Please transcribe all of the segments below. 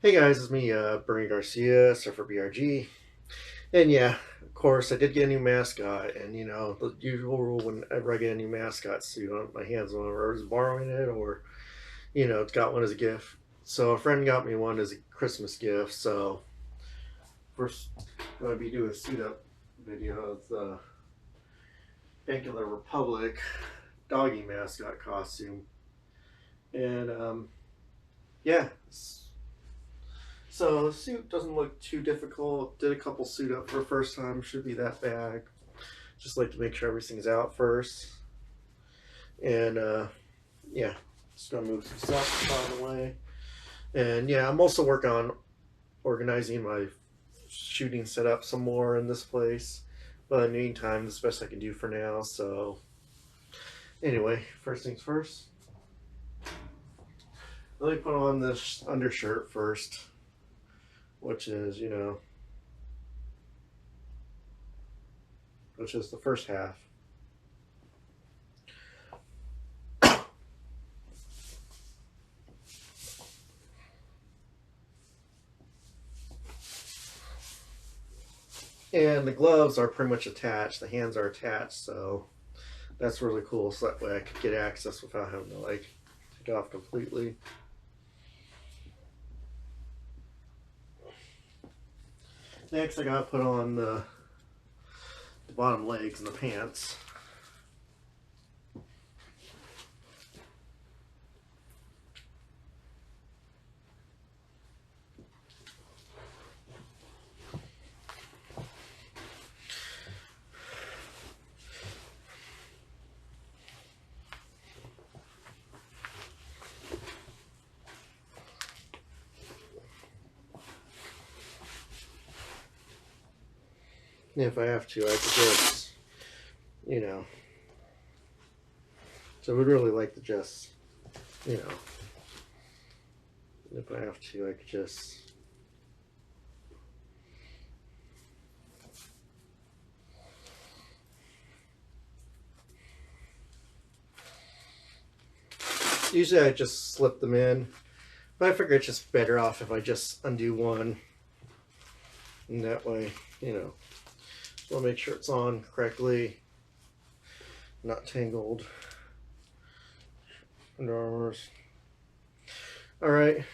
Hey guys, it's me, Bernie Garcia, Surfer BRG. And yeah, of course, I did get a new mascot. And the usual rule whenever I get a new mascot suit, I don't have my hands on it, or I was borrowing it, or, got one as a gift. So a friend got me one as a Christmas gift. So first, I'm going to be doing a suit up video of the Bank of the Republic doggy mascot costume. And yeah. So the suit doesn't look too difficult. Did a couple suit up for the first time. Should be that bad. Just like to make sure everything's out first. And yeah, just gonna move some stuff out of the way. And yeah, I'm also working on organizing my shooting setup some more in this place. But in the meantime, this is the best I can do for now. So anyway, first things first. Let me put on this undershirt first, which is which is the first half. And the gloves are pretty much attached. The hands are attached, so that's really cool. So that way I could get access without having to like take it off completely. Next, I gotta put on the bottom legs and the pants. If I have to, I could just, so I would really like to just, if I have to, I could just, usually I just slip them in, but I figure it's just better off if I just undo one, and that way, so I'll make sure it's on correctly, not tangled. Underarms. Alright,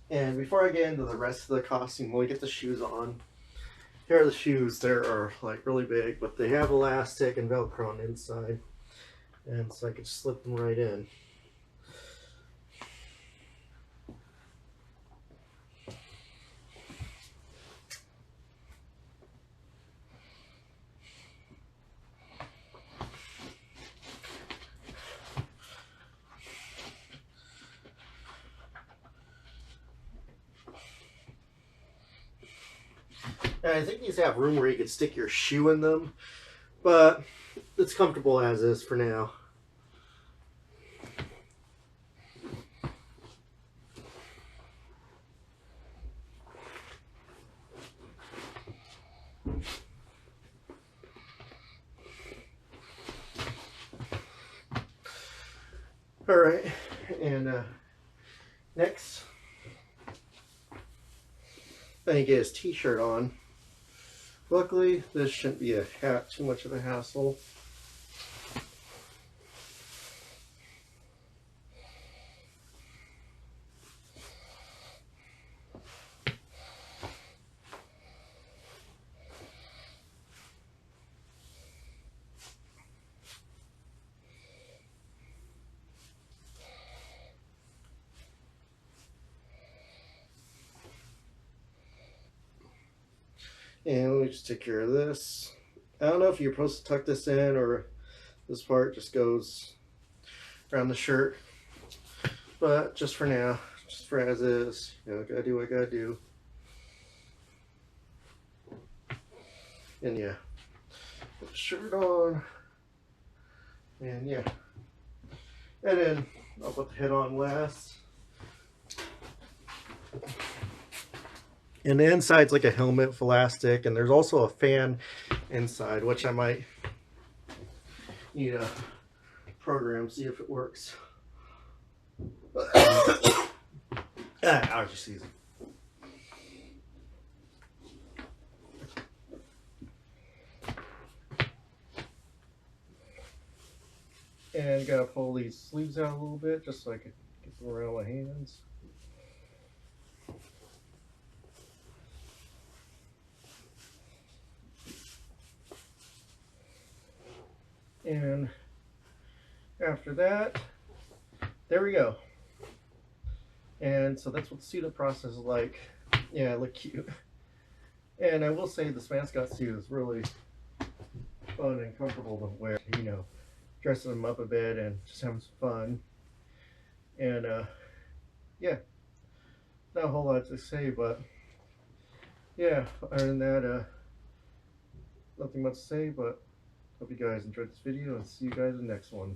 and before I get into the rest of the costume, we'll get the shoes on. Here are the shoes. They are like really big, but they have elastic and Velcro on the inside, and so I could slip them right in. And I think these have room where you could stick your shoe in them, but it's comfortable as is for now. All right, and next, I can get his t-shirt on. Luckily, this shouldn't be too much of a hassle. And let me just take care of this. I don't know if you're supposed to tuck this in or this part just goes around the shirt, but just for now, just for as is, gotta do what I gotta do. And yeah, put the shirt on, and yeah, and then I'll put the head on last. And the inside's like a helmet with elastic, and there's also a fan inside, which I might need a program, see if it works. Allergy season. And gotta pull these sleeves out a little bit just so I can get them around my hands. And after that, there we go. And so that's what the suit up process is like. Yeah, look cute. And I will say this Mascot suit is really fun and comfortable to wear, you know, dressing them up a bit and just having some fun. And yeah, not a whole lot to say, but yeah, other than that, nothing much to say, but hope you guys enjoyed this video and see you guys in the next one.